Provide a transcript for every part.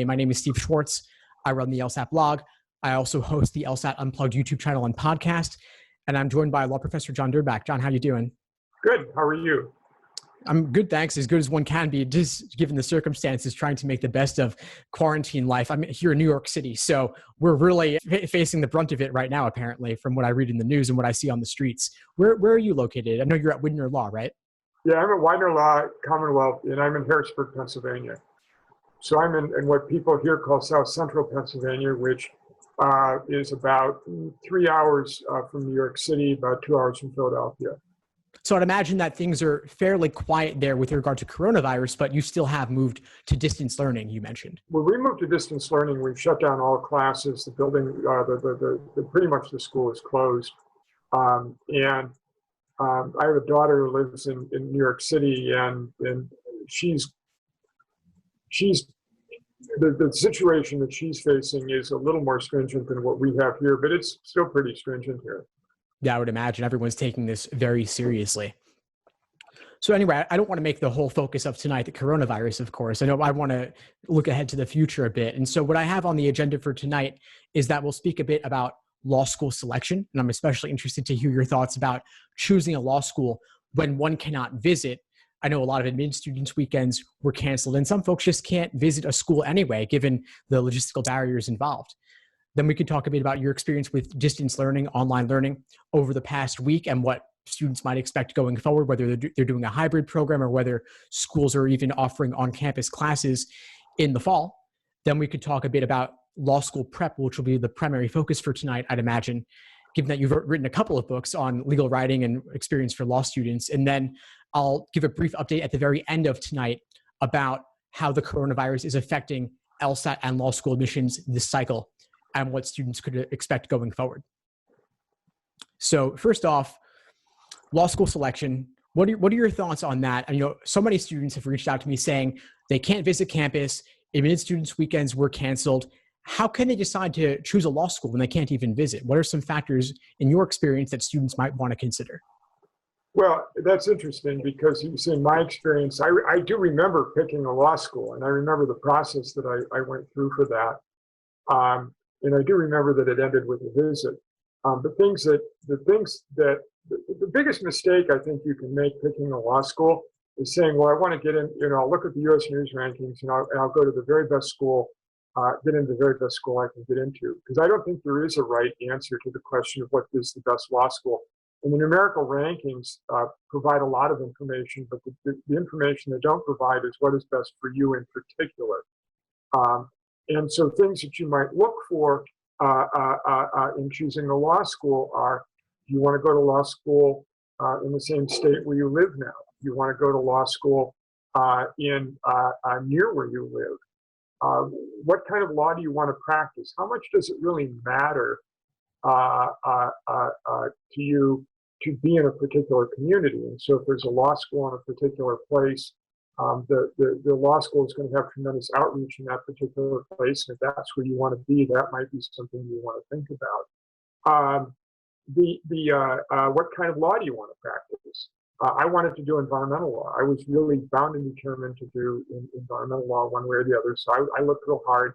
me. My name is Steve Schwartz. I run the LSAT blog. I also host the LSAT Unplugged YouTube channel and podcast. And I'm joined by law professor John Durbach. John, how you doing? Good. How are you? I'm good, thanks. As good as one can be, just given the circumstances, trying to make the best of quarantine life. I'm here in New York City, so we're really facing the brunt of it right now, apparently, from what I read in the news and what I see on the streets. Where are you located? I know you're at Widener Law, right? Yeah, I'm at Widener Law, Commonwealth, and I'm in Harrisburg, Pennsylvania. So I'm in what people here call South Central Pennsylvania, which is about 3 hours from New York City, about 2 hours from Philadelphia. So I'd imagine that things are fairly quiet there with regard to coronavirus, but you still have moved to distance learning, you mentioned. When we moved to distance learning, we've shut down all classes. The building, pretty much the school is closed. I have a daughter who lives in New York City, and she's the situation that she's facing is a little more stringent than what we have here, but it's still pretty stringent here. Yeah, I would imagine everyone's taking this very seriously. So anyway, I don't want to make the whole focus of tonight the coronavirus, of course. I know I want to look ahead to the future a bit. And so what I have on the agenda for tonight is that we'll speak a bit about law school selection. And I'm especially interested to hear your thoughts about choosing a law school when one cannot visit. I know a lot of admitted students' weekends were canceled, and some folks just can't visit a school anyway, given the logistical barriers involved. Then we could talk a bit about your experience with distance learning, online learning over the past week and what students might expect going forward, whether they're doing a hybrid program or whether schools are even offering on-campus classes in the fall. Then we could talk a bit about law school prep, which will be the primary focus for tonight, I'd imagine, given that you've written a couple of books on legal writing and experience for law students. And then I'll give a brief update at the very end of tonight about how the coronavirus is affecting LSAT and law school admissions this cycle and what students could expect going forward. So first off, law school selection. What are your thoughts on that? And, so many students have reached out to me saying they can't visit campus. Admitted students' weekends were canceled. How can they decide to choose a law school when they can't even visit? What are some factors in your experience that students might want to consider? Well, that's interesting because you see, in my experience, I do remember picking a law school, and I remember the process that I went through for that. And I do remember that it ended with a visit. The biggest mistake I think you can make picking a law school is saying, well, I want to get in, I'll look at the U.S. News rankings and I'll go to the very best school, get into the very best school I can get into. Because I don't think there is a right answer to the question of what is the best law school. And the numerical rankings provide a lot of information, but the information they don't provide is what is best for you in particular. And so things that you might look for in choosing a law school are, do you want to go to law school in the same state where you live now? Do you want to go to law school near where you live? What kind of law do you want to practice? How much does it really matter to you to be in a particular community? And so if there's a law school in a particular place, the law school is going to have tremendous outreach in that particular place. And if that's where you want to be, that might be something you want to think about. What kind of law do you want to practice? I wanted to do environmental law. I was really bound and determined to do environmental law one way or the other. So I looked real hard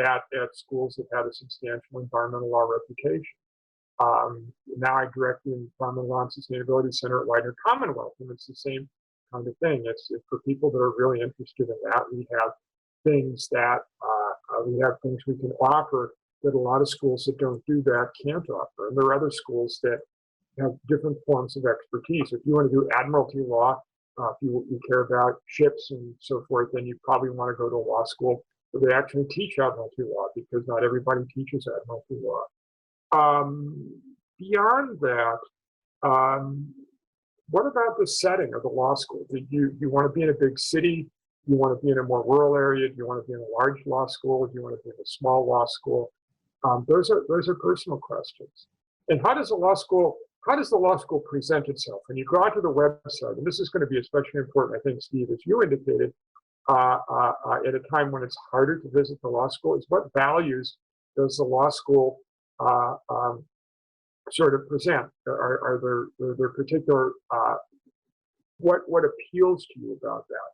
at schools that had a substantial environmental law reputation. Now I direct the Environmental Law and Sustainability Center at Widener Commonwealth, and it's the same kind of thing. It's for people that are really interested in that. We have things we can offer that a lot of schools that don't do that can't offer. And there are other schools that have different forms of expertise. If you want to do admiralty law, if you care about ships and so forth, then you probably want to go to a law school where they actually teach admiralty law, because not everybody teaches admiralty law. Beyond that, what about the setting of the law school? Do you want to be in a big city? Do you want to be in a more rural area? Do you want to be in a large law school? Do you want to be in a small law school? Those are personal questions. And how does the law school present itself? When you go onto the website, and this is going to be especially important, I think, Steve, as you indicated, at a time when it's harder to visit the law school, is what values does the law school sort of present? Are there particular, what appeals to you about that?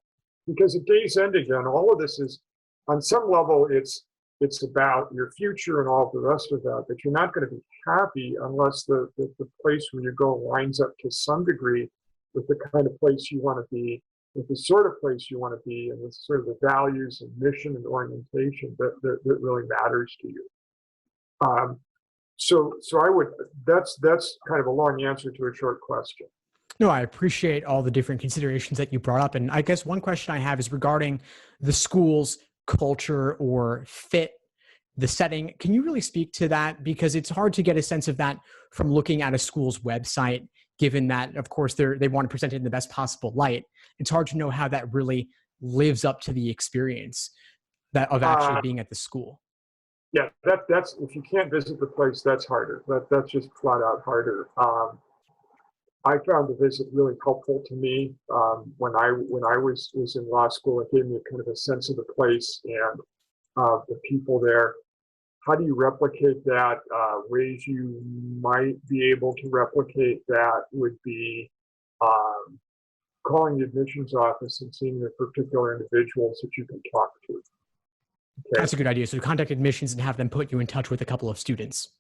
Because at day's end, again, all of this is on some level, it's about your future and all the rest of that, but you're not going to be happy unless the place where you go lines up to some degree with the kind of place you want to be, with the sort of place you want to be, and with sort of the values and mission and orientation that really matters to you. So I would, that's kind of a long answer to a short question. No, I appreciate all the different considerations that you brought up. And I guess one question I have is regarding the school's culture or fit, the setting. Can you really speak to that? Because it's hard to get a sense of that from looking at a school's website, given that, of course, they want to present it in the best possible light. It's hard to know how that really lives up to the experience of actually being at the school. Yeah, that's if you can't visit the place, that's harder. That's just flat out harder. I found the visit really helpful to me when I was in law school. It gave me a kind of a sense of the place and the people there. How do you replicate that? Ways you might be able to replicate that would be calling the admissions office and seeing the particular individuals that you can talk to. Okay. That's a good idea. So contact admissions and have them put you in touch with a couple of students.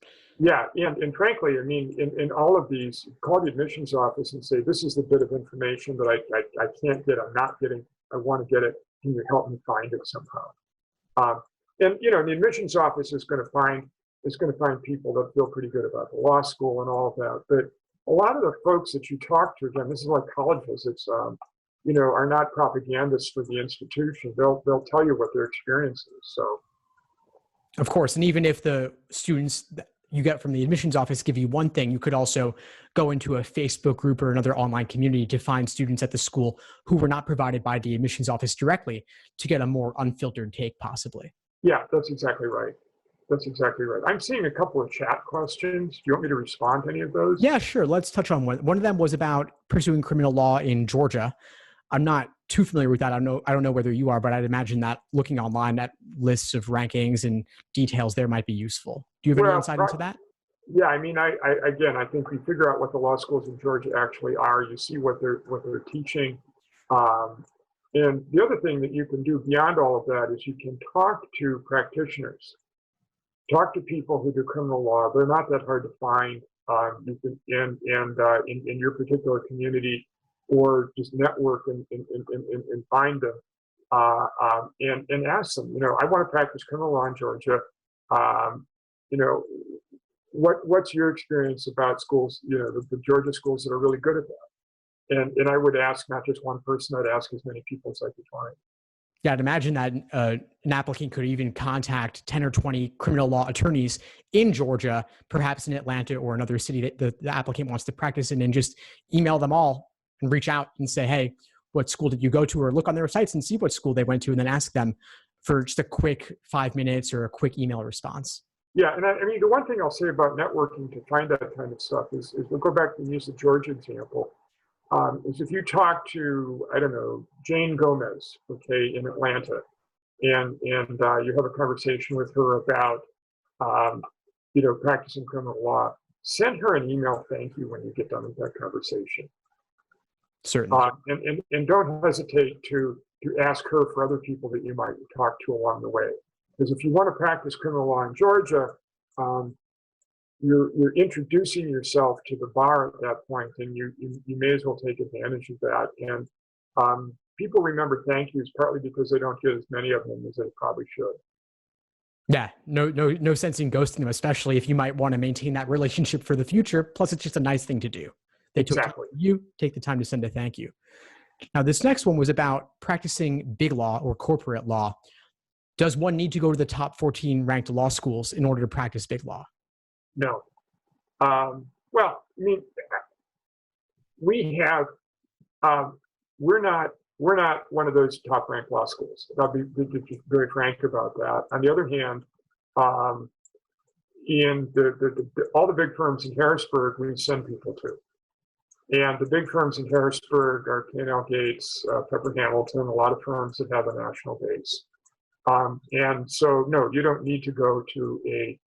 Yeah, and frankly, I mean, in all of these, call the admissions office and say, this is the bit of information that I can't get, I'm not getting, I want to get it, can you help me find it somehow? And you know, the admissions office is going to find people that feel pretty good about the law school and all of that. But a lot of the folks that you talk to, again, this is like college visits, you know, are not propagandists for the institution. They'll tell you what their experience is. So, of course, and even if the students that you get from the admissions office give you one thing, you could also go into a Facebook group or another online community to find students at the school who were not provided by the admissions office directly to get a more unfiltered take, possibly. Yeah, that's exactly right. That's exactly right. I'm seeing a couple of chat questions. Do you want me to respond to any of those? Yeah, sure. Let's touch on one. One of them was about pursuing criminal law in Georgia. I'm not too familiar with that. I don't know whether you are, but I'd imagine that looking online at lists of rankings and details there might be useful. Do you have any insight into that? Yeah, I mean, I think we figure out what the law schools in Georgia actually are. You see what they're teaching. And the other thing that you can do beyond all of that is you can talk to practitioners, talk to people who do criminal law. They're not that hard to find. You can in your particular community, or just network and find them and ask them. You know, I want to practice criminal law in Georgia. You know, what's your experience about schools? You know, the Georgia schools that are really good at that. And I would ask not just one person, I'd ask as many people as I could find. Yeah, I'd imagine that an applicant could even contact 10 or 20 criminal law attorneys in Georgia, perhaps in Atlanta or another city that the applicant wants to practice in, and just email them all and reach out and say, hey, what school did you go to? Or look on their sites and see what school they went to, and then ask them for just a quick 5 minutes or a quick email response. Yeah, and I mean, the one thing I'll say about networking to find that kind of stuff is we'll go back and use the Georgia example. Is if you talk to, I don't know, Jane Gomez, okay, in Atlanta, and you have a conversation with her about, you know, practicing criminal law, send her an email thank you when you get done with that conversation. Certainly. And don't hesitate to ask her for other people that you might talk to along the way. Because if you want to practice criminal law in Georgia, you're introducing yourself to the bar at that point, and you may as well take advantage of that. And people remember thank yous partly because they don't get as many of them as they probably should. Yeah, no sense in ghosting them, especially if you might want to maintain that relationship for the future. Plus, it's just a nice thing to do. They took time for you, take the time to send a thank you. Now, this next one was about practicing big law or corporate law. Does one need to go to the top 14 ranked law schools in order to practice big law? No. Well, I mean, we have, we're not one of those top ranked law schools. I'll be very frank about that. On the other hand, in all the big firms in Harrisburg, we send people to. And the big firms in Harrisburg are K&L Gates, Pepper Hamilton, a lot of firms that have a national base. And so, no, you don't need to go to a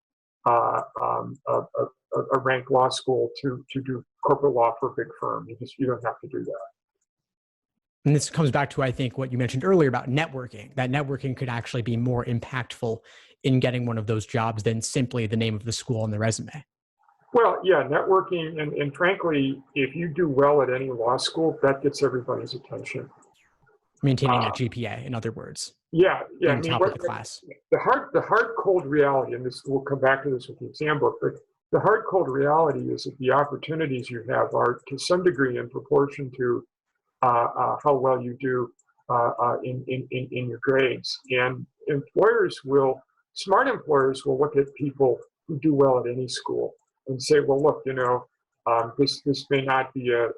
ranked law school to do corporate law for a big firm. You don't have to do that. And this comes back to, I think, what you mentioned earlier about networking, that networking could actually be more impactful in getting one of those jobs than simply the name of the school on the resume. Well, yeah, networking, and frankly, if you do well at any law school, that gets everybody's attention. Maintaining Uh, a GPA, in other words, yeah. I being mean, top of the class. the hard, cold reality, and this we'll come back to this with the exam book, but the hard, cold reality is that the opportunities you have are to some degree in proportion to how well you do in your grades. And smart employers will look at people who do well at any school and say, well, look, this may not be a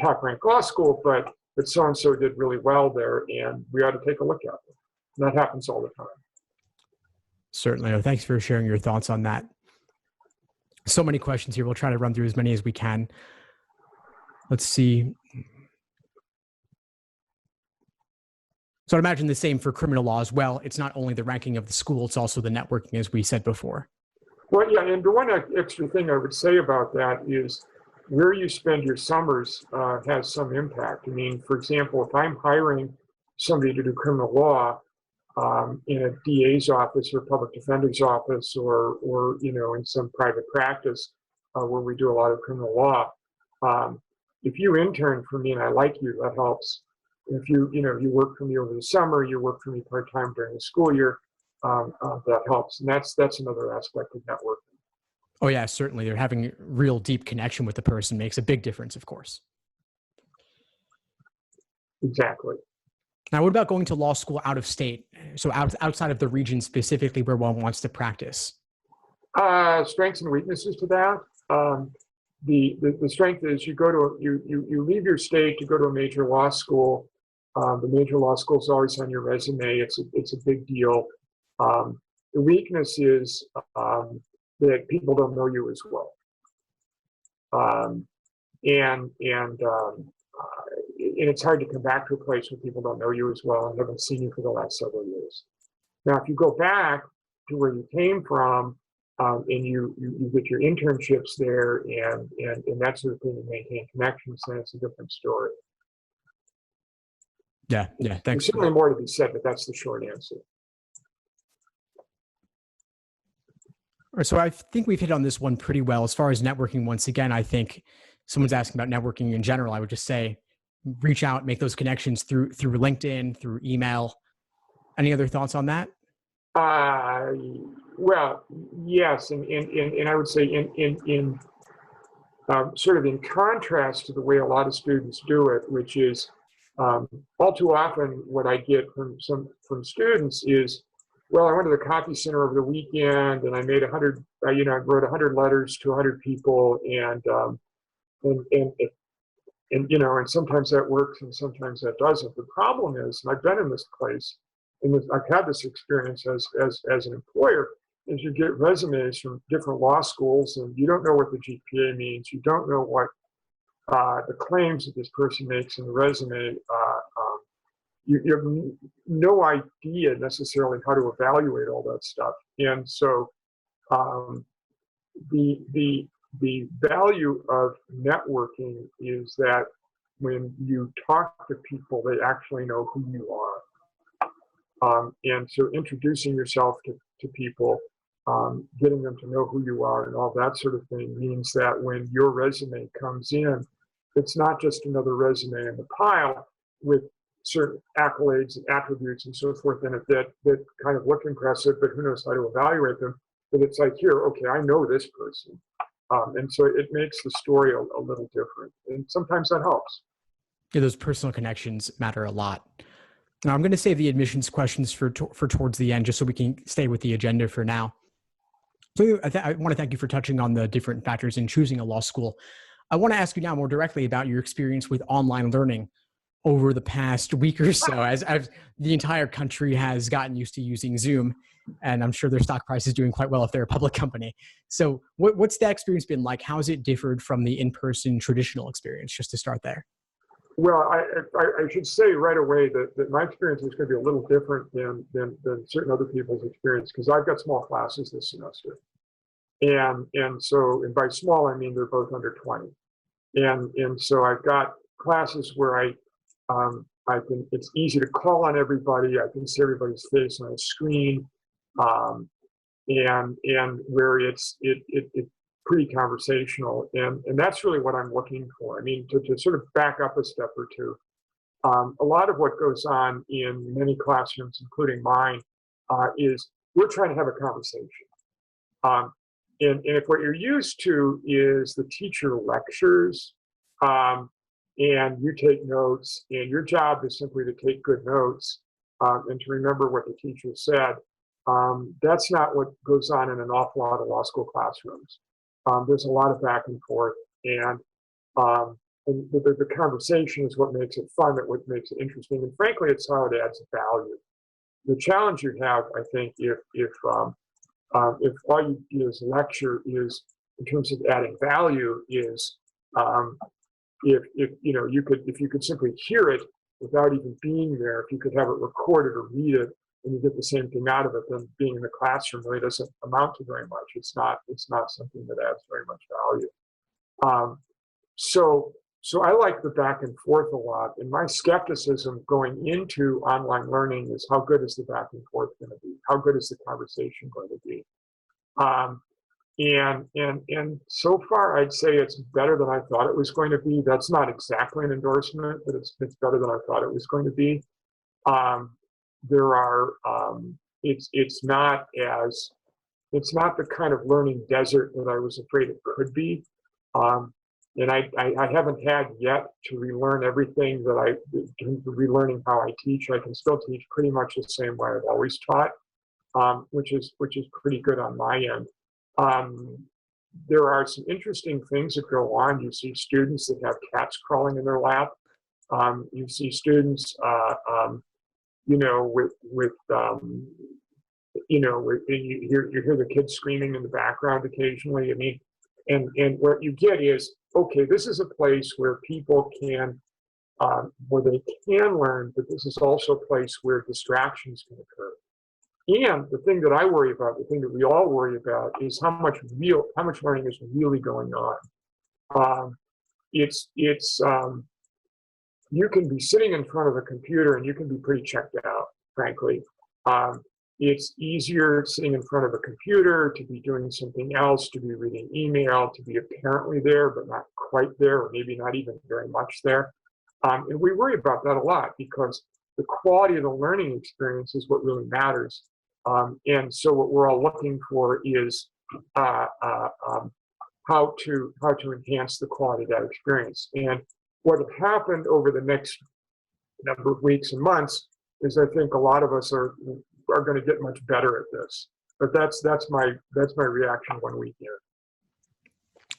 top ranked law school, but so and so did really well there, and we ought to take a look at it. And that happens all the time. Certainly. Oh, thanks for sharing your thoughts on that. So many questions here. We'll try to run through as many as we can. Let's see. So I'd imagine the same for criminal law as well. It's not only the ranking of the school, it's also the networking, as we said before. Well, yeah, and the one extra thing I would say about that is where you spend your summers has some impact. I mean, for example, if I'm hiring somebody to do criminal law in a DA's office or public defender's office, or in some private practice where we do a lot of criminal law, if you intern for me and I like you, that helps. If you work for me over the summer, you work for me part-time during the school year, that helps. And that's another aspect of networking. Oh yeah, certainly. They're having real deep connection with the person makes a big difference, of course. Exactly. Now, what about going to law school out of state? So outside of the region specifically where one wants to practice? Strengths and weaknesses to that. The strength is you leave your state to go to a major law school. The major law school is always on your resume. It's a big deal. The weakness is that people don't know you as well, and it's hard to come back to a place where people don't know you as well and haven't seen you for the last several years. Now, if you go back to where you came from, and you get your internships there and that sort of thing, and maintain connections, then it's a different story. Yeah, thanks. There's certainly more to be said, but that's the short answer. All right, so I think we've hit on this one pretty well. As far as networking, once again, I think someone's asking about networking in general. I would just say reach out, make those connections through LinkedIn, through email. Any other thoughts on that? Well, yes, and I would say in sort of in contrast to the way a lot of students do it, which is all too often what I get from students is, well, I went to the coffee center over the weekend and I made 100, I wrote 100 letters to 100 people, and sometimes that works and sometimes that doesn't. The problem is, and I've been in this place, and I've had this experience as an employer, is you get resumes from different law schools and you don't know what the GPA means. You don't know what the claims that this person makes in the resume. You have no idea necessarily how to evaluate all that stuff. And so the value of networking is that when you talk to people, they actually know who you are. And so introducing yourself to people, getting them to know who you are and all that sort of thing means that when your resume comes in, it's not just another resume in the pile with certain accolades and attributes and so forth in it that kind of look impressive, but who knows how to evaluate them. But it's like, here, okay, I know this person. And so it makes the story a little different. And sometimes that helps. Yeah, those personal connections matter a lot. Now, I'm going to save the admissions questions for towards the end, just so we can stay with the agenda for now. So I want to thank you for touching on the different factors in choosing a law school. I want to ask you now more directly about your experience with online learning over the past week or so, as the entire country has gotten used to using Zoom, and I'm sure their stock price is doing quite well if they're a public company. So what's that experience been like? How has it differed from the in-person traditional experience, just to start there? Well, I should say right away that my experience is going to be a little different than certain other people's experience, because I've got small classes this semester. And by small, I mean they're both under 20. And so I've got classes where it's easy to call on everybody. I can see everybody's face on a screen, and where it's pretty conversational, and that's really what I'm looking for. I mean, to sort of back up a step or two, a lot of what goes on in many classrooms, including mine, is we're trying to have a conversation. Um, and if what you're used to is the teacher lectures, and you take notes, and your job is simply to take good notes, and to remember what the teacher said, that's not what goes on in an awful lot of law school classrooms. There's a lot of back and forth, and the conversation is what makes it fun, what makes it interesting, and frankly, it's how it adds value. The challenge you have, I think, if all you do is lecture, is in terms of adding value, is if you could simply hear it without even being there, if you could have it recorded or read it, and you get the same thing out of it, then being in the classroom really doesn't amount to very much. It's not something that adds very much value. So I like the back and forth a lot, and my skepticism going into online learning is how good is the back and forth going to be? How good is the conversation going to be? And so far, I'd say it's better than I thought it was going to be. That's not exactly an endorsement, but it's better than I thought it was going to be. It's not the kind of learning desert that I was afraid it could be. And I haven't had yet to relearn everything relearning how I teach. I can still teach pretty much the same way I've always taught, which is pretty good on my end. There are some interesting things that go on. You see students that have cats crawling in their lap. You see students, you hear the kids screaming in the background occasionally. I mean, and what you get is, okay, this is a place where people can, where they can learn, but this is also a place where distractions can occur. And the thing that I worry about, the thing that we all worry about, is how much learning is really going on. You can be sitting in front of a computer and you can be pretty checked out, frankly. It's easier sitting in front of a computer to be doing something else, to be reading email, to be apparently there, but not quite there, or maybe not even very much there. And we worry about that a lot because the quality of the learning experience is what really matters. And so what we're all looking for is how to enhance the quality of that experience. And what happened over the next number of weeks and months is, I think a lot of us are going to get much better at this. But that's my reaction 1 week in.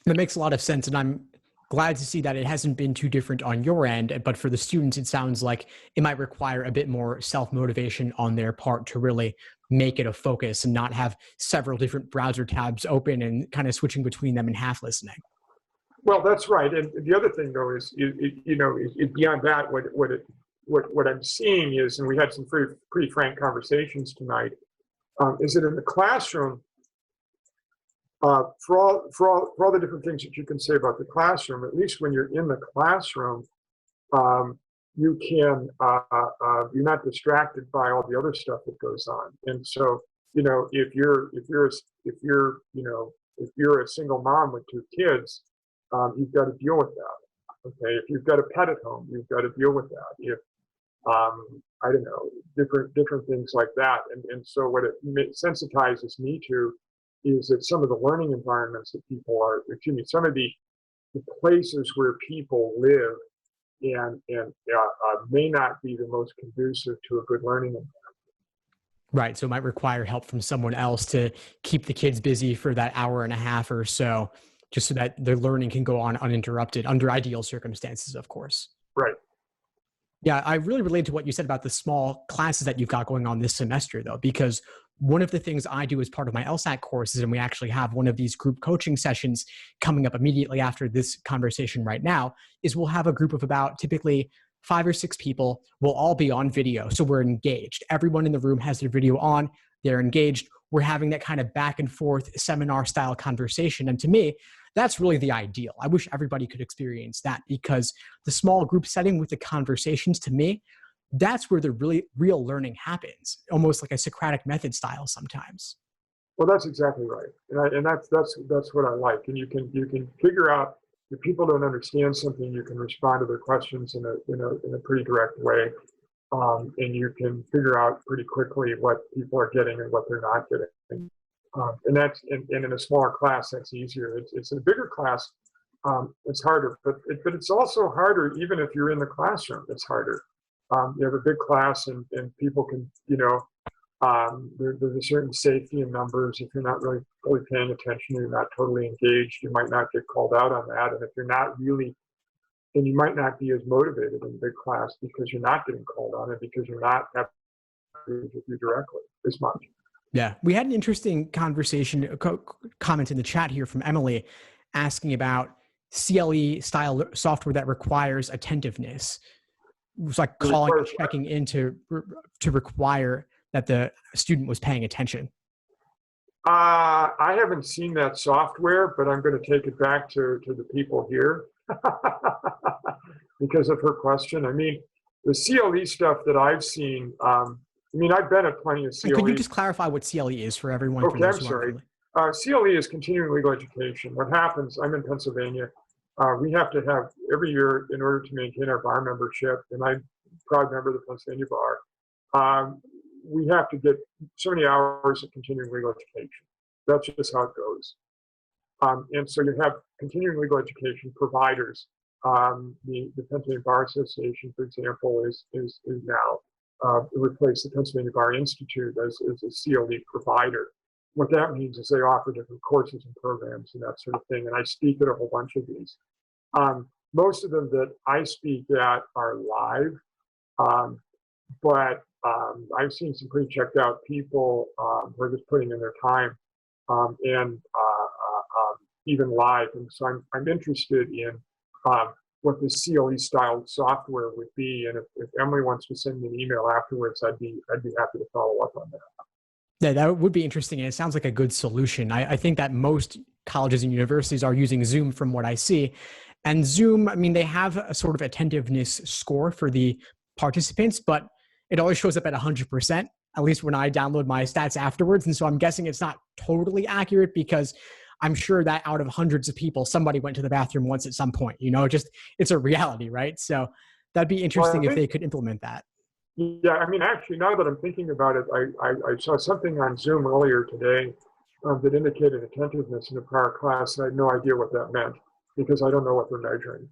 That makes a lot of sense, and I'm glad to see that it hasn't been too different on your end. But for the students, it sounds like it might require a bit more self-motivation on their part to really make it a focus and not have several different browser tabs open and kind of switching between them and half listening. Well, that's right. And the other thing, though, is beyond that, what I'm seeing is, and we had some pretty frank conversations tonight, is that in the classroom, for all the different things that you can say about the classroom, at least when you're in the classroom, you can you're not distracted by all the other stuff that goes on. And so, if you're a single mom with 2 kids, you've got to deal with that. Okay, if you've got a pet at home, you've got to deal with that. If I don't know, different things like that. And so what it sensitizes me to is that some of the learning environments that some of the places where people live and may not be the most conducive to a good learning environment. Right. So it might require help from someone else to keep the kids busy for that hour and a half or so, just so that their learning can go on uninterrupted under ideal circumstances, of course. Right. Yeah, I really relate to what you said about the small classes that you've got going on this semester, though, because one of the things I do as part of my LSAT courses, and we actually have one of these group coaching sessions coming up immediately after this conversation right now, is we'll have a group of about typically 5 or 6 people. We'll all be on video, so we're engaged. Everyone in the room has their video on. They're engaged. we're having that kind of back and forth seminar style conversation. And to me, that's really the ideal. I wish everybody could experience that, because the small group setting with the conversations, to me, that's where the really real learning happens, almost like a Socratic method style sometimes. Well, that's exactly right, and that's what I like. And you can figure out if people don't understand something, you can respond to their questions in a pretty direct way, and you can figure out pretty quickly what people are getting and what they're not getting. And in a smaller class, that's easier. It's in a bigger class, it's harder, but it's also harder even if you're in the classroom. It's harder. You have a big class, and people can, there's a certain safety in numbers. If you're not really paying attention, you're not totally engaged, you might not get called out on that. And if you're not really, then you might not be as motivated in big class because you're not getting called on it, because you're not having to with you directly as much. Yeah, we had an interesting conversation, comment in the chat here from Emily asking about CLE style software that requires attentiveness. It was like calling and checking in to require that the student was paying attention. I haven't seen that software, but I'm going to take it back to the people here because of her question. I mean, the CLE stuff that I've seen, I've been at plenty of CLE. And could you just clarify what CLE is for everyone? Okay, I'm sorry. CLE is continuing legal education. What happens, I'm in Pennsylvania, we have to have every year, in order to maintain our bar membership, and I'm a proud member of the Pennsylvania Bar, we have to get so many hours of continuing legal education. That's just how it goes. And so you have continuing legal education providers. The Pennsylvania Bar Association, for example, is now replaced the Pennsylvania Bar Institute as a CLE provider. What that means is they offer different courses and programs and that sort of thing. And I speak at a whole bunch of these. Most of them that I speak at are live, but I've seen some pretty checked out people who are just putting in their time and even live. And so I'm interested in what the CLE style software would be. And if Emily wants to send me an email afterwards, I'd be happy to follow up on that. Yeah, that would be interesting. And it sounds like a good solution. I think that most colleges and universities are using Zoom from what I see. And Zoom, they have a sort of attentiveness score for the participants, but it always shows up at 100%, at least when I download my stats afterwards. And so I'm guessing it's not totally accurate, because I'm sure that out of hundreds of people, somebody went to the bathroom once at some point, it's a reality, right? So that'd be interesting if they could implement that. Yeah, actually, now that I'm thinking about it, I saw something on Zoom earlier today that indicated attentiveness in a prior class. And I had no idea what that meant, because I don't know what they're measuring.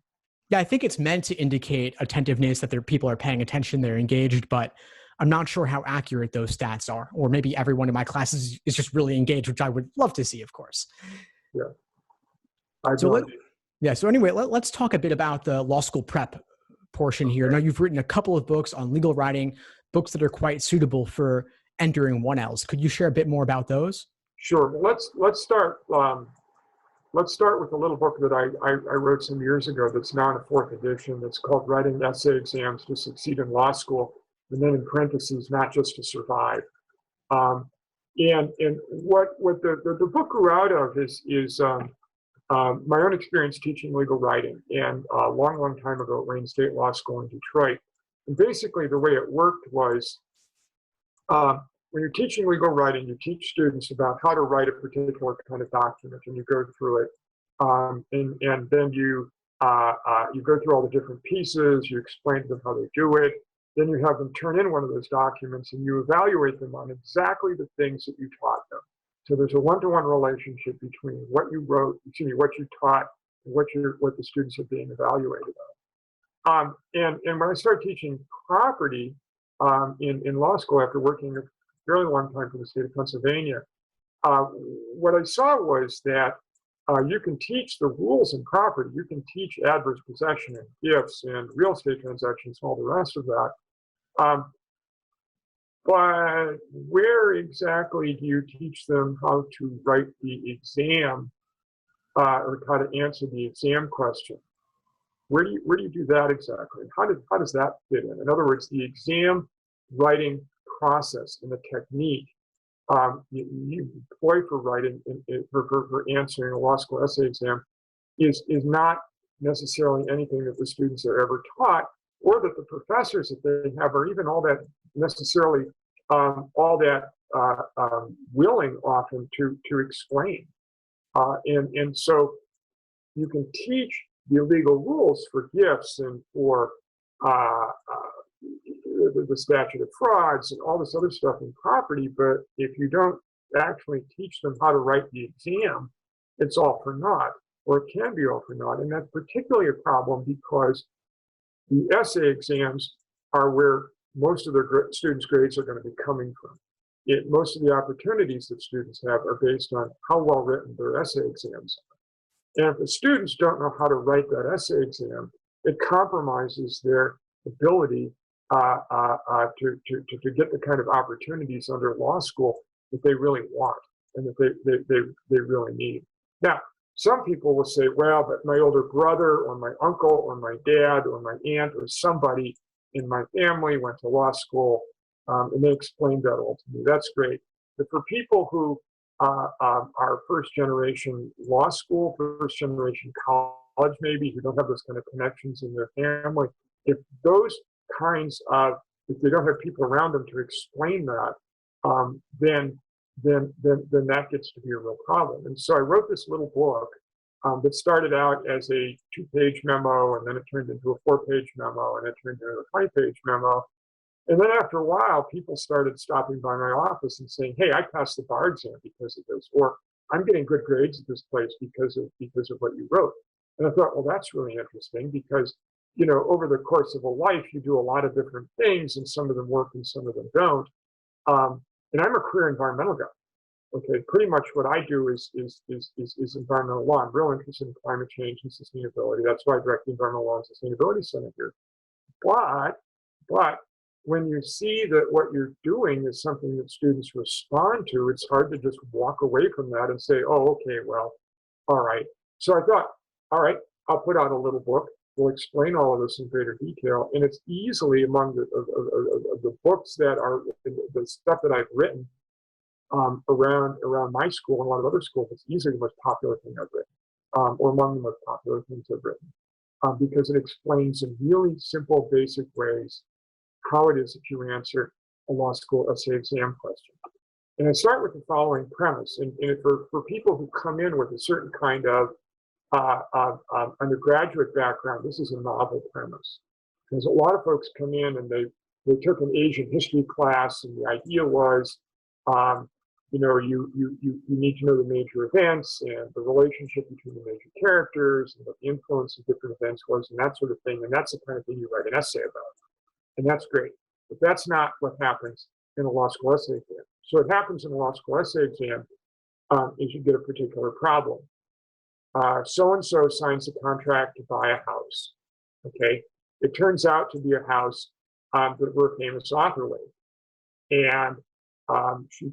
Yeah, I think it's meant to indicate attentiveness, that people are paying attention, they're engaged, but I'm not sure how accurate those stats are. Or maybe everyone in my classes is just really engaged, which I would love to see, of course. Yeah. So anyway, let's talk a bit about the law school prep portion here. Now, you've written a couple of books on legal writing, books that are quite suitable for entering 1Ls. Could you share a bit more about those? Sure. Let's start. Let's start with a little book that I wrote some years ago that's now in a 4th edition. That's called Writing Essay Exams to Succeed in Law School, and then in parentheses, not just to survive. And what the book grew out of is my own experience teaching legal writing, and a long time ago at Wayne State Law School in Detroit. And basically the way it worked was, when you're teaching legal writing, you teach students about how to write a particular kind of document, and you go through it, and then you go through all the different pieces, you explain to them how they do it, then you have them turn in one of those documents, and you evaluate them on exactly the things that you taught them. So there's a one-to-one relationship between what you taught, and what the students are being evaluated on. And when I started teaching property in law school, after working a fairly long time for the state of Pennsylvania, what I saw was that you can teach the rules in property, you can teach adverse possession and gifts and real estate transactions and all the rest of that. But where exactly do you teach them how to write the exam or how to answer the exam question? Where do you do that exactly? How does that fit in? In other words, the exam writing process and the technique you employ for writing, for answering a law school essay exam is not necessarily anything that the students are ever taught, or that the professors that they have are even all that necessarily willing often to explain. And so you can teach the legal rules for gifts and for the statute of frauds and all this other stuff in property, but if you don't actually teach them how to write the exam, it's all for naught, or it can be all for naught. And that's particularly a problem because the essay exams are where most of their students' grades are going to be coming from. Most of the opportunities that students have are based on how well written their essay exams are. And if the students don't know how to write that essay exam, it compromises their ability to get the kind of opportunities under law school that they really want and that they really need. Now, some people will say, well, but my older brother or my uncle or my dad or my aunt or somebody in my family went to law school, and they explained that all to me. That's great. But for people who are first generation law school, first generation college maybe, who don't have those kind of connections in their family, if they don't have people around them to explain that, then that gets to be a real problem. And so I wrote this little book that started out as a 2-page memo, and then it turned into a 4-page memo, and it turned into a 20-page memo. And then after a while, people started stopping by my office and saying, hey, I passed the bar exam because of this, or I'm getting good grades at this place because of what you wrote. And I thought, well, that's really interesting because, you know, over the course of a life, you do a lot of different things, and some of them work and some of them don't. And I'm a career environmental guy. Okay, pretty much what I do is environmental law. I'm real interested in climate change and sustainability. That's why I direct the Environmental Law and Sustainability Center here. But when you see that what you're doing is something that students respond to, it's hard to just walk away from that and say, oh, okay, well, all right. So I thought, all right, I'll put out a little book. We'll explain all of this in greater detail. And it's easily among the books that are the stuff that I've written around my school and a lot of other schools, it's easily the most popular thing I've written, or among the most popular things I've written, because it explains in really simple, basic ways how it is that you answer a law school essay exam question. And I start with the following premise, and for people who come in with a certain kind of undergraduate background, this is a novel premise. Because a lot of folks come in and they took an Asian history class, and the idea was, you know, you need to know the major events and the relationship between the major characters and what the influence of different events was and that sort of thing. And that's the kind of thing you write an essay about. And that's great. But that's not what happens in a law school essay exam. So what happens in a law school essay exam is you get a particular problem. So-and-so signs a contract to buy a house. Okay. It turns out to be a house that her famous author lived. And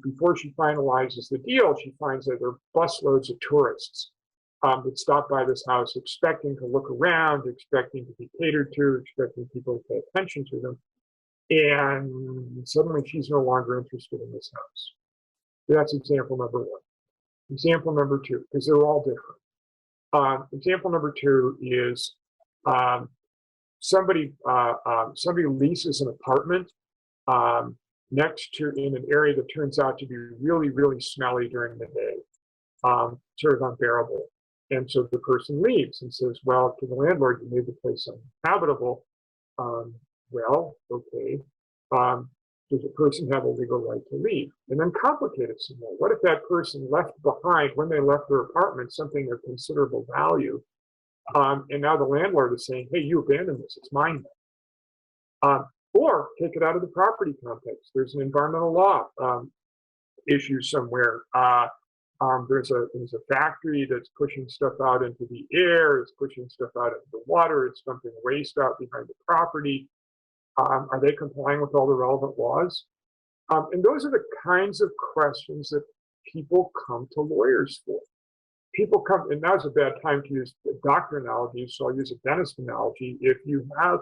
before she finalizes the deal, she finds that there are busloads of tourists that stop by this house expecting to look around, expecting to be catered to, expecting people to pay attention to them. And suddenly she's no longer interested in this house. That's example number one. Example number two, because they're all different. Example number two is somebody leases an apartment next to in an area that turns out to be really, really smelly during the day, sort of unbearable. And so the person leaves and says, well, to the landlord, you made the place uninhabitable. Well, okay. Does the person have a legal right to leave? And then complicate it some more. What if that person left behind, when they left their apartment, something of considerable value? And now the landlord is saying, hey, you abandoned this, it's mine now. Or take it out of the property context. There's an environmental law issue somewhere. There's a factory that's pushing stuff out into the air, it's pushing stuff out into the water, it's dumping waste out behind the property. Are they complying with all the relevant laws? And those are the kinds of questions that people come to lawyers for. People come, and now's a bad time to use doctor analogies, so I'll use a dentist analogy. If you have,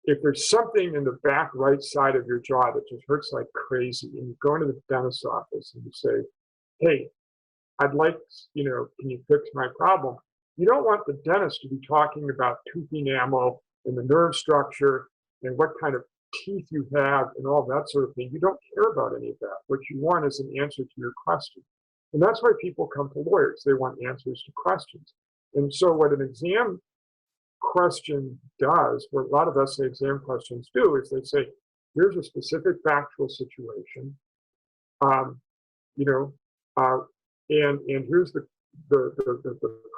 if there's something in the back right side of your jaw that just hurts like crazy, and you go into the dentist's office and you say, hey, I'd like, can you fix my problem? You don't want the dentist to be talking about tooth enamel and the nerve structure and what kind of teeth you have and all that sort of thing. You don't care about any of that. What you want is an answer to your question. And that's why people come to lawyers. They want answers to questions. And so what an exam question does, what a lot of essay exam questions do, is they say, here's a specific factual situation, and here's the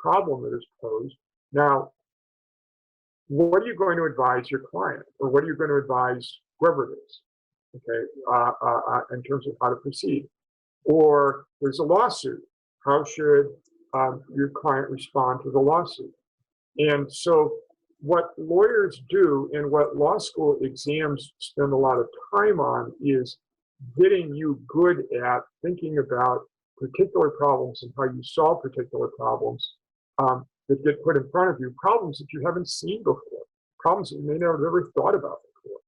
problem that is posed. Now, what are you going to advise your client, or what are you going to advise whoever it is, okay, in terms of how to proceed? Or there's a lawsuit. How should your client respond to the lawsuit? And so what lawyers do, and what law school exams spend a lot of time on, is getting you good at thinking about particular problems and how you solve particular problems that get put in front of you, problems that you haven't seen before, problems that you may never ever thought about before.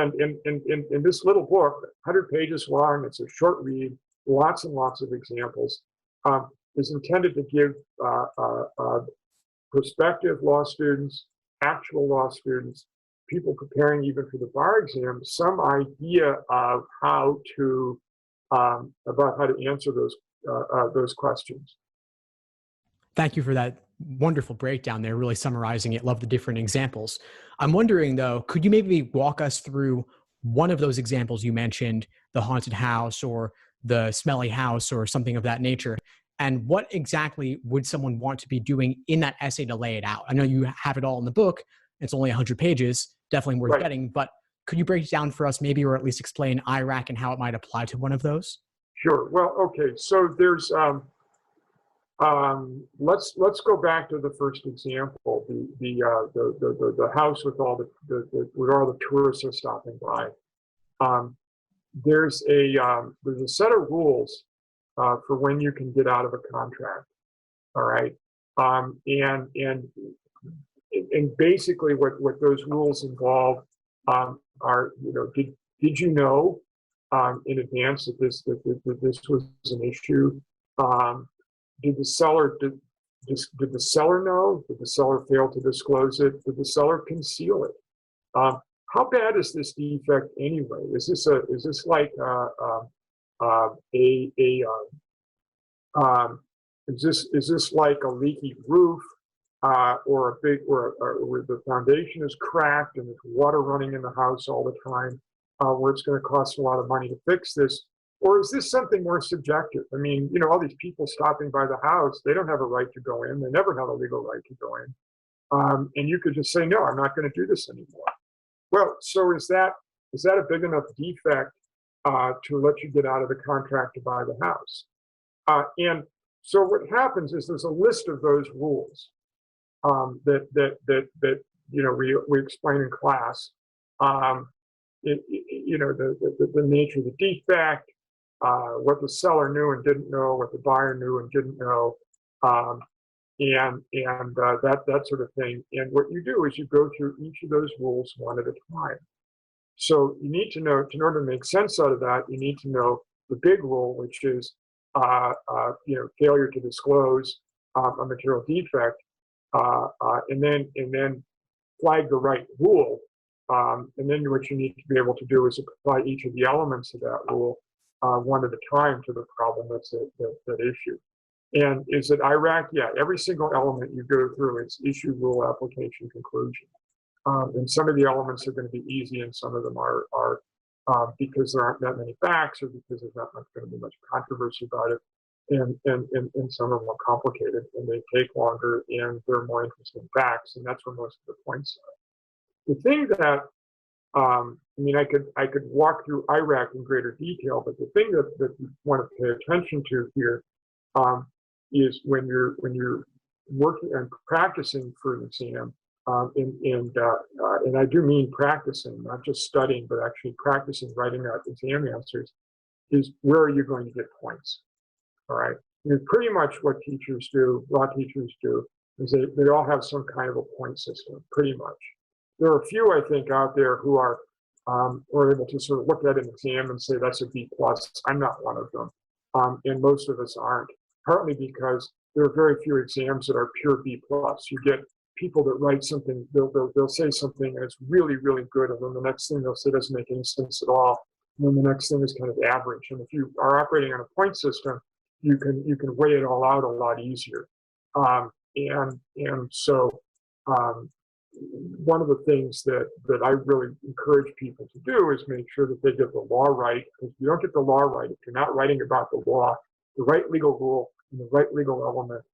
And in this little book, 100 pages long, it's a short read, lots and lots of examples, is intended to give prospective law students, actual law students, people preparing even for the bar exam, some idea of how to about how to answer those questions. Thank you for that wonderful breakdown there, really summarizing it. Love the different examples. I'm wondering though, could you maybe walk us through one of those examples you mentioned, the haunted house or the smelly house or something of that nature? And what exactly would someone want to be doing in that essay to lay it out? I know you have it all in the book. It's only 100 pages, definitely worth getting, but could you break it down for us maybe, or at least explain IRAC and how it might apply to one of those? Sure. Well, okay. So there's, let's go back to the first example, the house with all the tourists are stopping by. There's a set of rules for when you can get out of a contract. All right. And basically what those rules involve are, did you know in advance that this was an issue? Did the seller know? Did the seller fail to disclose it? Did the seller conceal it? How bad is this defect anyway? Is this like is this like a leaky roof, or where the foundation is cracked and there's water running in the house all the time, where it's going to cost a lot of money to fix this? Or is this something more subjective? I mean, all these people stopping by the house, they don't have a right to go in. They never have a legal right to go in. And you could just say, no, I'm not going to do this anymore. Well, so is that a big enough defect to let you get out of the contract to buy the house? And so what happens is there's a list of those rules that we explain in class. The nature of the defect, what the seller knew and didn't know, what the buyer knew and didn't know, and that sort of thing. And what you do is you go through each of those rules one at a time. So you need to know, in order to make sense out of that, you need to know the big rule, which is failure to disclose a material defect, and then flag the right rule. And then what you need to be able to do is apply each of the elements of that rule one at a time to the problem that's that issue. And is it IRAC? Yeah, every single element you go through, it's issue, rule, application, conclusion. And some of the elements are going to be easy, and some of them are because there aren't that many facts, or because there's not going to be much controversy about it. And some of them are complicated, and they take longer, and they're more interesting facts, and that's where most of the points are. The thing that I could walk through IRAC in greater detail, but the thing that you want to pay attention to here is when you're working and practicing for an exam, and I do mean practicing, not just studying, but actually practicing writing out exam answers, is where are you going to get points? All right. Pretty much what law teachers do, is they all have some kind of a point system, pretty much. there are a few, I think, out there who are able to sort of look at an exam and say that's a B plus. I'm not one of them, and most of us aren't. Partly because there are very few exams that are pure B plus. You get people that write something, they'll say something and it's really, really good, and then the next thing they'll say doesn't make any sense at all, and then the next thing is kind of average. And if you are operating on a point system, you can weigh it all out a lot easier. And so one of the things that I really encourage people to do is make sure that they get the law right. Because if you don't get the law right, if you're not writing about the law, the right legal rule, and the right legal element,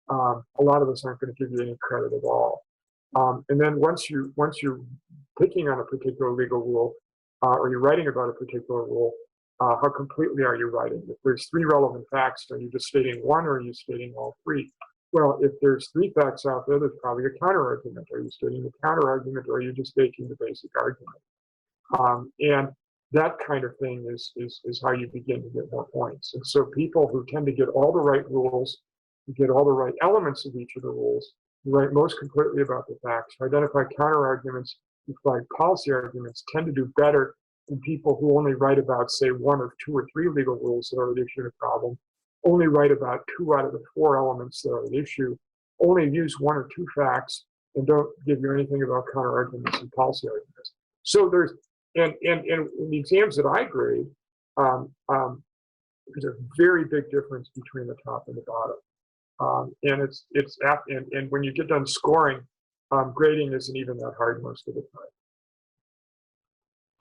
a lot of us aren't going to give you any credit at all. And then once you're picking on a particular legal rule, or you're writing about a particular rule, how completely are you writing? If there's 3 relevant facts, are you just stating one, or are you stating all 3? Well, if there's 3 facts out there, there's probably a counter argument. Are you stating the counter argument, or are you just making the basic argument? And that kind of thing is how you begin to get more points. And so people who tend to get all the right rules, who get all the right elements of each of the rules, who write most completely about the facts, who identify counter arguments, who find policy arguments, tend to do better than people who only write about, say, 1 or 2 or 3 legal rules that are at issue in a problem, only write about 2 out of the 4 elements that are at issue, only use 1 or 2 facts, and don't give you anything about counter arguments and policy arguments. So there's, and in the exams that I grade, there's a very big difference between the top and the bottom. And when you get done scoring, grading isn't even that hard most of the time.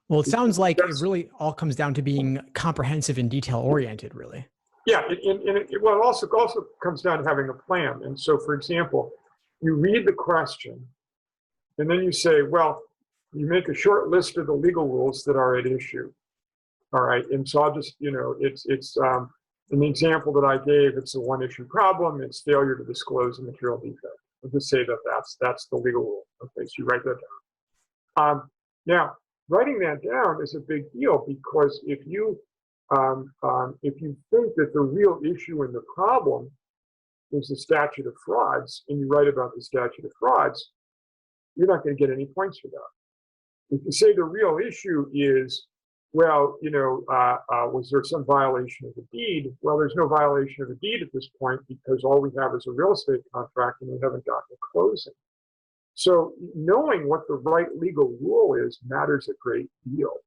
Well, it sounds like it really all comes down to being comprehensive and detail oriented, really. Yeah, it also comes down to having a plan. And so, for example, you read the question, and then you say, well, you make a short list of the legal rules that are at issue. All right, and so I'll just, it's in the example that I gave, it's a 1-issue problem. It's failure to disclose a material defect. I'll just say that's the legal rule. Okay, so you write that down. Now, writing that down is a big deal, because if you think that the real issue in the problem is the statute of frauds, and you write about the statute of frauds, you're not going to get any points for that. If you say the real issue is, well, was there some violation of the deed? Well, there's no violation of the deed at this point, because all we have is a real estate contract and we haven't gotten a closing. So knowing what the right legal rule is matters a great deal.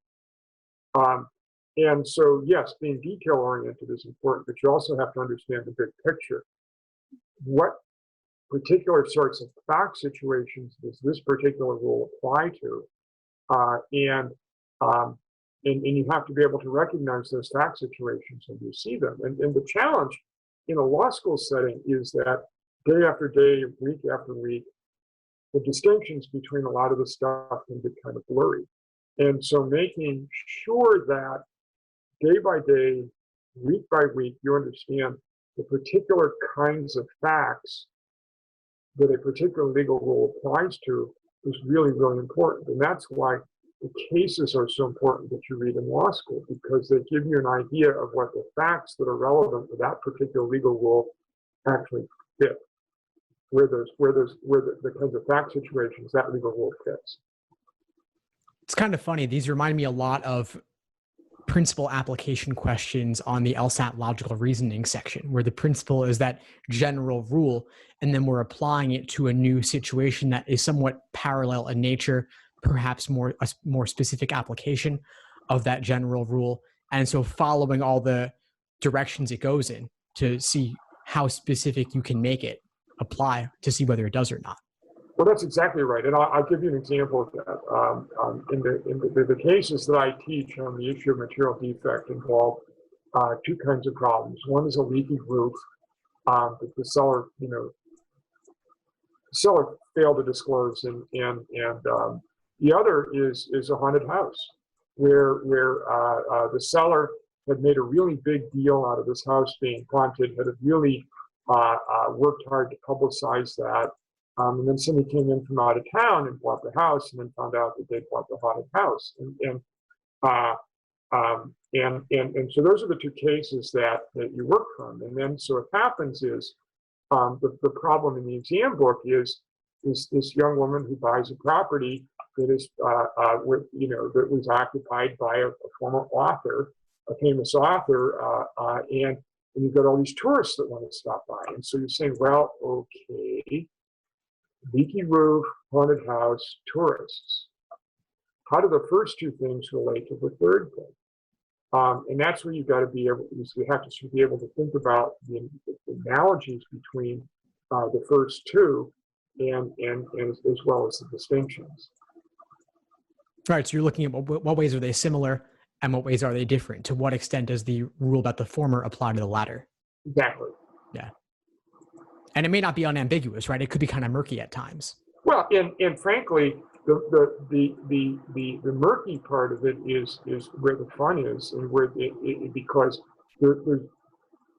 And so, yes, being detail-oriented is important, but you also have to understand the big picture. What particular sorts of fact situations does this particular rule apply to? And you have to be able to recognize those fact situations when you see them. And the challenge in a law school setting is that day after day, week after week, the distinctions between a lot of the stuff can get kind of blurry. And so making sure that day by day, week by week, you understand the particular kinds of facts that a particular legal rule applies to is really, really important. And that's why the cases are so important that you read in law school, because they give you an idea of what the facts that are relevant to that particular legal rule actually fit, where the kinds of fact situations that legal rule fits. It's kind of funny. These remind me a lot of principal application questions on the LSAT logical reasoning section, where the principle is that general rule, and then we're applying it to a new situation that is somewhat parallel in nature, perhaps a more specific application of that general rule. And so following all the directions it goes in to see how specific you can make it apply to see whether it does or not. Well, that's exactly right. And I'll give you an example of that. In the cases that I teach on the issue of material defect involve 2 kinds of problems. One is a leaky roof that the seller failed to disclose, and the other is a haunted house where the seller had made a really big deal out of this house being haunted, had really worked hard to publicize that. And then somebody came in from out of town and bought the house, and then found out that they bought the haunted house. And so those are the 2 cases that you work from. And then so what happens is the problem in the exam book is this young woman who buys a property that is that was occupied by a former author, a famous author, and you've got all these tourists that want to stop by, and so you're saying, well, okay, leaky roof, haunted house, tourists. How do the first two things relate to the third thing? And that's where you've got to be able. You have to be able to think about the analogies between the first two, and as well as the distinctions. Right. So you're looking at what ways are they similar and what ways are they different? To what extent does the rule about the former apply to the latter? Exactly. Yeah. And it may not be unambiguous, right? It could be kind of murky at times. Well, and frankly, the murky part of it is where the fun is, and where because there's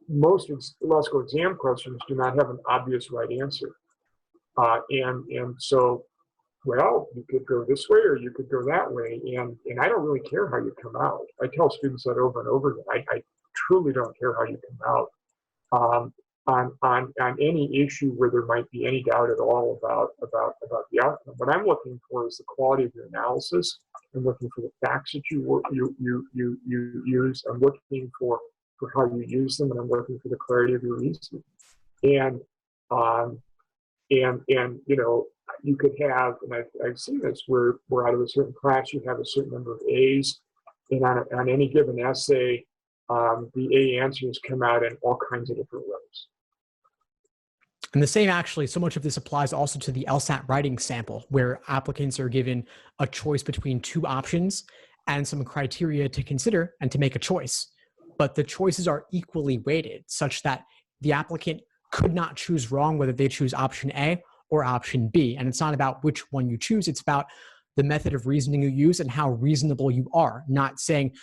most law school exam questions do not have an obvious right answer, and so, well, you could go this way or you could go that way, and I don't really care how you come out. I tell students that over and over again. I truly don't care how you come out on any issue where there might be any doubt at all about the outcome. What I'm looking for is the quality of your analysis. I'm looking for the facts that you use. I'm looking for how you use them, and I'm looking for the clarity of your reasoning. And you could have, and I've seen this, where out of a certain class you have a certain number of A's, and on any given essay, the A answers come out in all kinds of different ways. And the same, actually, so much of this applies also to the LSAT writing sample, where applicants are given a choice between two options and some criteria to consider and to make a choice. But the choices are equally weighted, such that the applicant could not choose wrong whether they choose option A or option B. And it's not about which one you choose, it's about the method of reasoning you use and how reasonable you are, not saying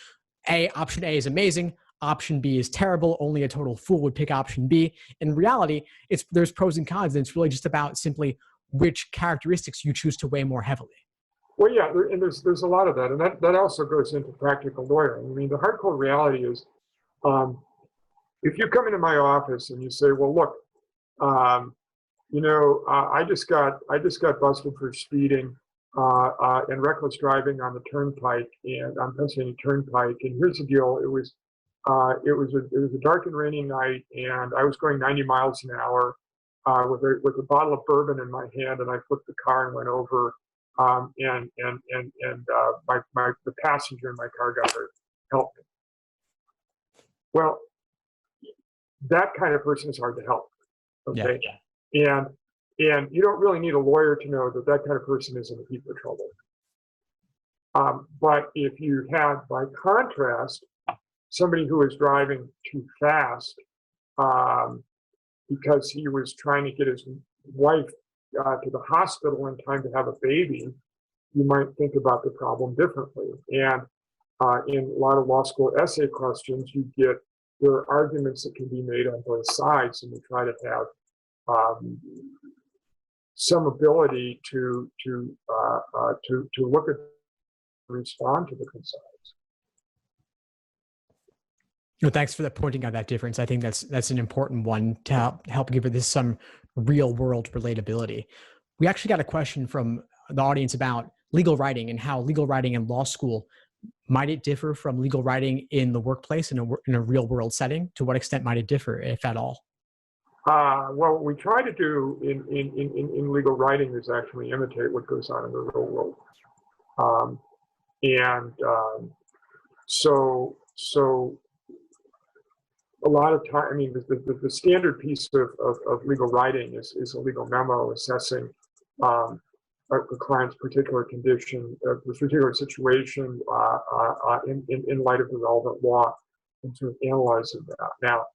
option A is amazing, option B is terrible, only a total fool would pick option B. In reality, there's pros and cons, and it's really just about simply which characteristics you choose to weigh more heavily. Well, yeah, and there's a lot of that, and that also goes into practical lawyering. I mean, the hardcore reality is, if you come into my office and you say, well, look, I just got busted for speeding and reckless driving on the turnpike and on Pennsylvania Turnpike, and here's the deal: it was a dark and rainy night, and I was going 90 miles an hour with a bottle of bourbon in my hand, and I flipped the car and went over, and the passenger in my car got hurt. Help me. Well, that kind of person is hard to help. Okay, yeah. And you don't really need a lawyer to know that kind of person is in a heap of trouble. But if you have, by contrast, somebody who is driving too fast because he was trying to get his wife to the hospital in time to have a baby, you might think about the problem differently. And in a lot of law school essay questions, there are arguments that can be made on both sides, and you try to have some ability to look at and respond to different sides. Thanks for pointing out that difference. I think that's an important one to help give this some real world relatability. We actually got a question from the audience about legal writing and how legal writing in law school, might it differ from legal writing in the workplace in a real world setting? To what extent might it differ, if at all? Well, what we try to do in legal writing is actually imitate what goes on in the real world. So a lot of time, I mean, the standard piece of legal writing is a legal memo assessing the client's particular condition, the particular situation in light of the relevant law, and sort of analyzing that. Now,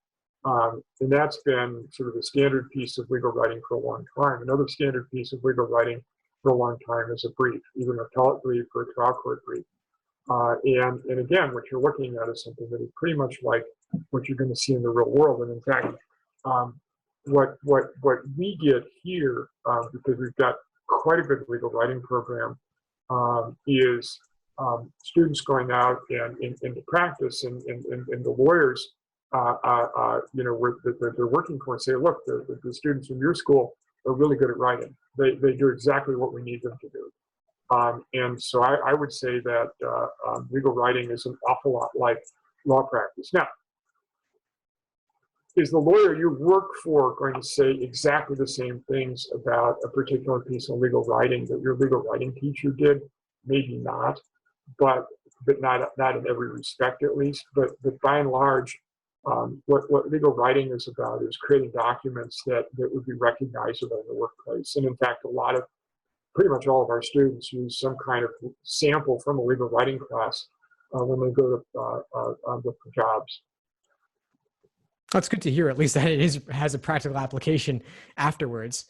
and that's been sort of the standard piece of legal writing for a long time. Another standard piece of legal writing for a long time is a brief, either an appellate brief or a trial court brief. And again, what you're looking at is something that is pretty much like what you're going to see in the real world. And in fact, what we get here, because we've got quite a good legal writing program, is students going out and into practice, and the lawyers, that they're working for, and say, look, the students from your school are really good at writing. They do exactly what we need them to do. And so I would say that legal writing is an awful lot like law practice. Now, is the lawyer you work for going to say exactly the same things about a particular piece of legal writing that your legal writing teacher did? Maybe not, but not in every respect at least. But by and large, what legal writing is about is creating documents that would be recognizable in the workplace. And in fact, pretty much all of our students use some kind of sample from a legal writing class when they go to look for jobs. That's good to hear. At least that it has a practical application afterwards.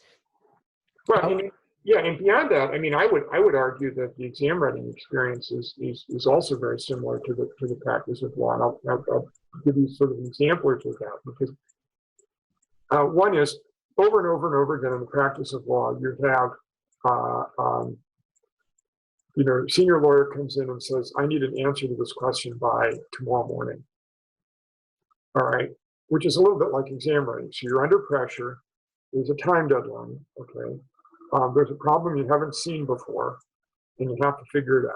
Well, and beyond that, I mean, I would argue that the exam writing experience is also very similar to the practice of law. And I'll give you sort of examples of that, because one is over and over and over again in the practice of law, you have senior lawyer comes in and says, I need an answer to this question by tomorrow morning. All right, which is a little bit like exam writing. So you're under pressure. There's a time deadline. Okay, there's a problem you haven't seen before, and you have to figure it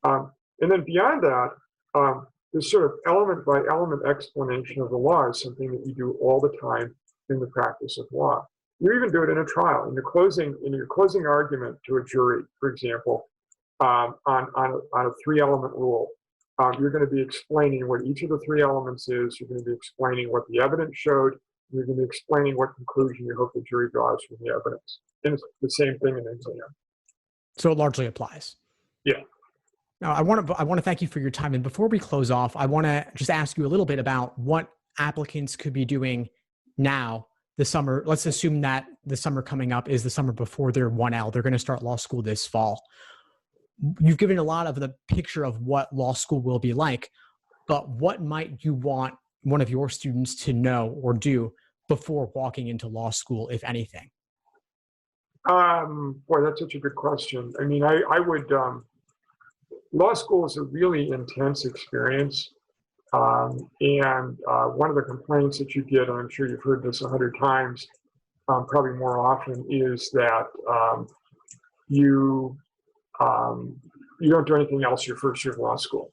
out. And then beyond that, this sort of element by element explanation of the law is something that you do all the time in the practice of law. You even do it in a trial. In your closing argument to a jury, for example, on a 3-element rule, you're going to be explaining what each of the 3 elements is. You're going to be explaining what the evidence showed. You're going to be explaining what conclusion you hope the jury draws from the evidence. And it's the same thing in an exam. So it largely applies. Yeah. Now, I want to thank you for your time. And before we close off, I want to just ask you a little bit about what applicants could be doing now, this summer. Let's assume that the summer coming up is the summer before their 1L. They're going to start law school this fall. You've given a lot of the picture of what law school will be like, but what might you want one of your students to know or do before walking into law school, if anything? Boy, that's such a good question. I mean, I would, law school is a really intense experience. And one of the complaints that you get, and I'm sure you've heard this 100 times, probably more often, is that you don't do anything else your first year of law school.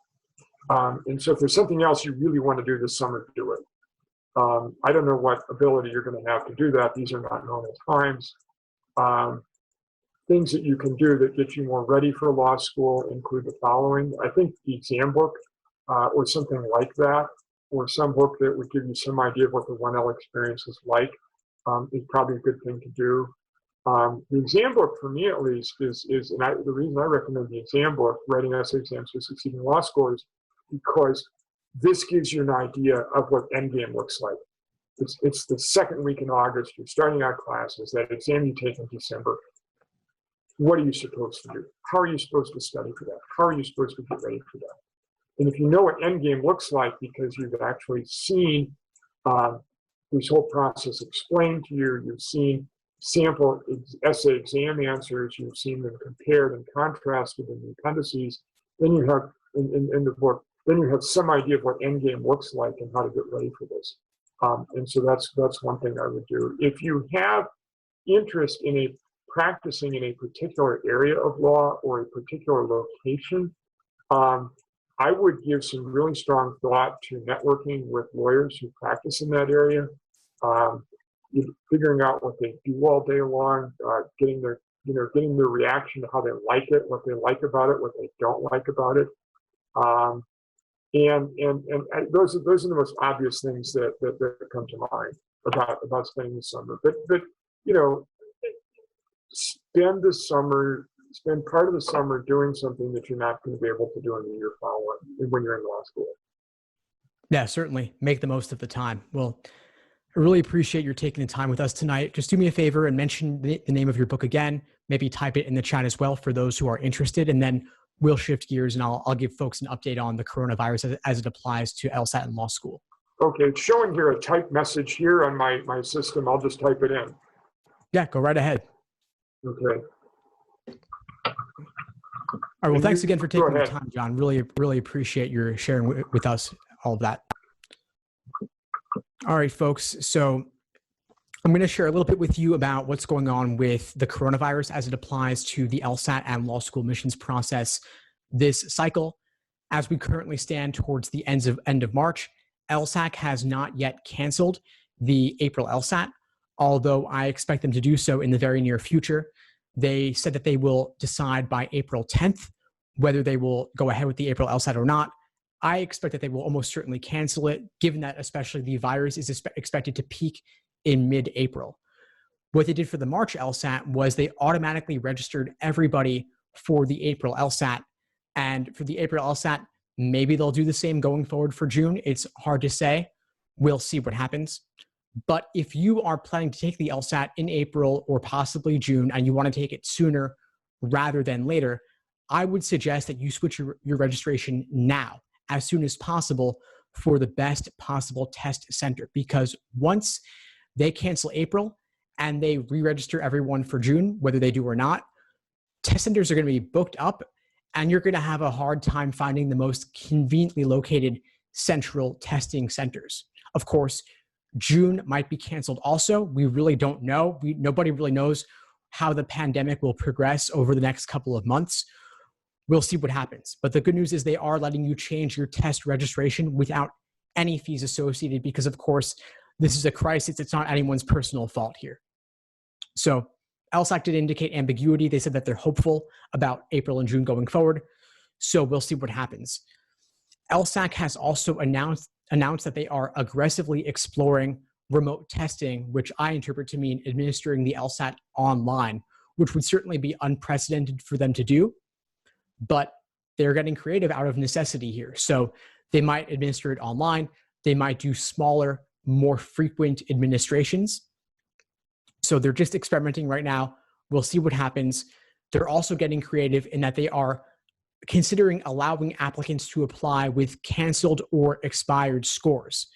And so if there's something else you really want to do this summer, do it. I don't know what ability you're going to have to do that. These are not normal times. Things that you can do that get you more ready for law school include the following. I think the exam book or something like that, or some book that would give you some idea of what the 1L experience is like, is probably a good thing to do. The exam book, for me at least, is the reason I recommend the exam book, Writing Essay Exams to Succeed in Law School, is because this gives you an idea of what endgame looks like. It's the second week in August, you're starting out classes, that exam you take in December. What are you supposed to do? How are you supposed to study for that? How are you supposed to get ready for that? And if you know what endgame looks like because you've actually seen this whole process explained to you, you've seen sample essay exam answers, you've seen them compared and contrasted in the appendices, then you have, in the book, then you have some idea of what endgame looks like and how to get ready for this. And so that's one thing I would do. If you have interest in practicing in a particular area of law or a particular location, I would give some really strong thought to networking with lawyers who practice in that area, figuring out what they do all day long, getting their reaction to how they like it, what they like about it, what they don't like about it. And those are the most obvious things that come to mind about spending the summer. But spend part of the summer doing something that you're not going to be able to do in the year following when you're in law school. Yeah, certainly. Make the most of the time. Well, I really appreciate your taking the time with us tonight. Just do me a favor and mention the name of your book again. Maybe type it in the chat as well for those who are interested, and then we'll shift gears and I'll give folks an update on the coronavirus as it applies to LSAT and law school. Okay, it's showing here a typed message here on my system. I'll just type it in. Yeah, go right ahead. Okay. All right, well, thanks again for taking the time, John. Really appreciate your sharing with us all of that. All right, folks. So I'm going to share a little bit with you about what's going on with the coronavirus as it applies to the LSAT and law school admissions process this cycle. As we currently stand towards the end of March, LSAC has not yet canceled the April LSAT, although I expect them to do so in the very near future. They said that they will decide by April 10th whether they will go ahead with the April LSAT or not. I expect that they will almost certainly cancel it, given that especially the virus is expected to peak in mid-April. What they did for the March LSAT was they automatically registered everybody for the April LSAT. And for the April LSAT, maybe they'll do the same going forward for June. It's hard to say. We'll see what happens. But if you are planning to take the LSAT in April or possibly June, and you want to take it sooner rather than later, I would suggest that you switch your registration now, as soon as possible, for the best possible test center. Because once they cancel April and they re-register everyone for June, whether they do or not, test centers are going to be booked up, and you're going to have a hard time finding the most conveniently located central testing centers. Of course, June might be canceled also. We really don't know. Nobody really knows how the pandemic will progress over the next couple of months. We'll see what happens. But the good news is they are letting you change your test registration without any fees associated because, of course, this is a crisis. It's not anyone's personal fault here. So LSAC did indicate ambiguity. They said that they're hopeful about April and June going forward. So we'll see what happens. LSAC has also announced that they are aggressively exploring remote testing, which I interpret to mean administering the LSAT online, which would certainly be unprecedented for them to do. But they're getting creative out of necessity here. So they might administer it online. They might do smaller, more frequent administrations. So they're just experimenting right now. We'll see what happens. They're also getting creative in that they are considering allowing applicants to apply with canceled or expired scores.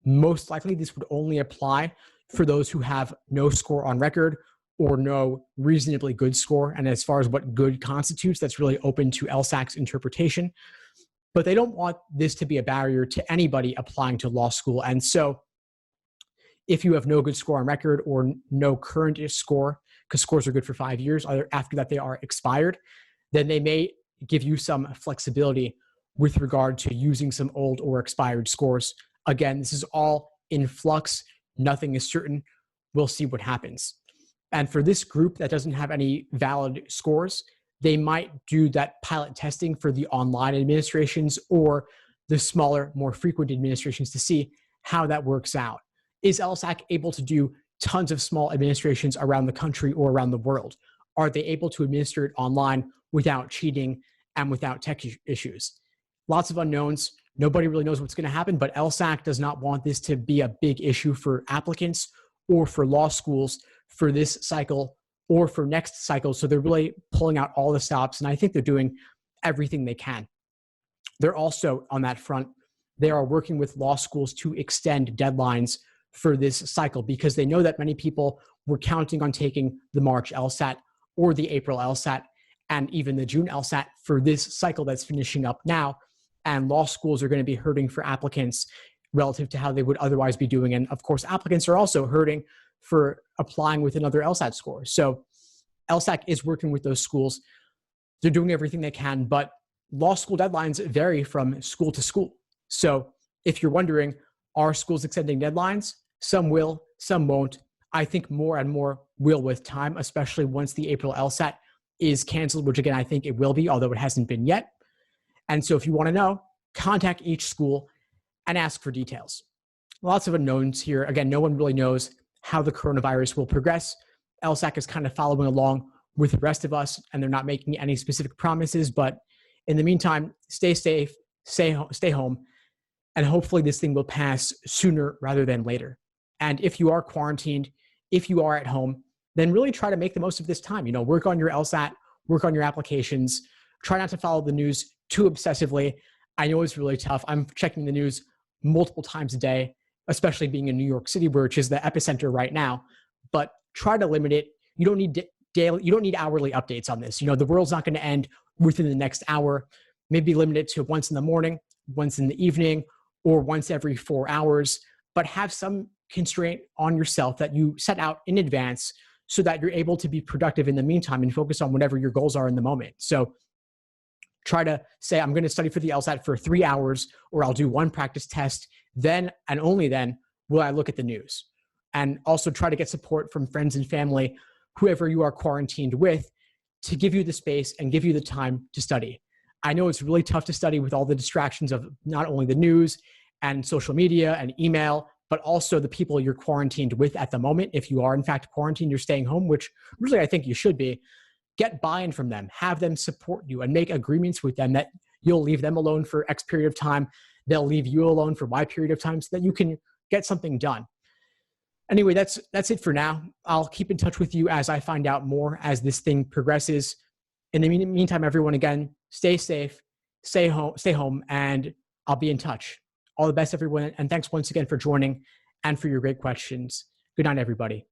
Most likely, this would only apply for those who have no score on record or no reasonably good score. And as far as what good constitutes, that's really open to LSAC's interpretation. But they don't want this to be a barrier to anybody applying to law school. And so if you have no good score on record or no current score, because scores are good for 5 years, after that they are expired, then they may give you some flexibility with regard to using some old or expired scores. Again, this is all in flux. Nothing is certain. We'll see what happens. And for this group that doesn't have any valid scores, they might do that pilot testing for the online administrations or the smaller, more frequent administrations to see how that works out. Is LSAC able to do tons of small administrations around the country or around the world? Are they able to administer it online without cheating and without tech issues? Lots of unknowns. Nobody really knows what's going to happen, but LSAC does not want this to be a big issue for applicants or for law schools for this cycle or for next cycle. So they're really pulling out all the stops, and I think they're doing everything they can. They're also, on that front, they are working with law schools to extend deadlines for this cycle because they know that many people were counting on taking the March LSAT or the April LSAT and even the June LSAT for this cycle that's finishing up now. And law schools are going to be hurting for applicants relative to how they would otherwise be doing. And of course, applicants are also hurting for applying with another LSAT score. So LSAC is working with those schools. They're doing everything they can, but law school deadlines vary from school to school. So if you're wondering, are schools extending deadlines? Some will, some won't. I think more and more will with time, especially once the April LSAT is canceled, which again, I think it will be, although it hasn't been yet. And so if you want to know, contact each school and ask for details. Lots of unknowns here. Again, no one really knows how the coronavirus will progress. LSAC is kind of following along with the rest of us, and they're not making any specific promises. But in the meantime, stay safe, stay home, and hopefully this thing will pass sooner rather than later. And if you are quarantined, if you are at home, then really try to make the most of this time. Work on your LSAT, work on your applications. Try not to follow the news too obsessively. I know it's really tough. I'm checking the news multiple times a day, especially being in New York City, which is the epicenter right now. But try to limit it. You don't need daily, you don't need hourly updates on this. The world's not going to end within the next hour. Maybe limit it to once in the morning, once in the evening, or once every 4 hours. But have some constraint on yourself that you set out in advance so that you're able to be productive in the meantime and focus on whatever your goals are in the moment. So try to say, I'm going to study for the LSAT for 3 hours, or I'll do one practice test. Then and only then will I look at the news. And also try to get support from friends and family, whoever you are quarantined with, to give you the space and give you the time to study. I know it's really tough to study with all the distractions of not only the news and social media and email, but also the people you're quarantined with at the moment. If you are in fact quarantined, you're staying home, which really I think you should be. Get buy-in from them, have them support you, and make agreements with them that you'll leave them alone for X period of time. They'll leave you alone for Y period of time so that you can get something done. Anyway, that's it for now. I'll keep in touch with you as I find out more as this thing progresses. In the meantime, everyone, again, stay safe, stay home, and I'll be in touch. All the best, everyone, and thanks once again for joining and for your great questions. Good night, everybody.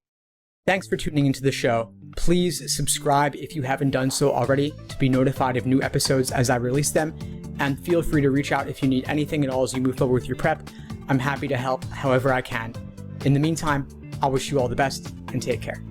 Thanks for tuning into the show. Please subscribe if you haven't done so already to be notified of new episodes as I release them, and feel free to reach out if you need anything at all as you move forward with your prep. I'm happy to help however I can. In the meantime, I'll wish you all the best and take care.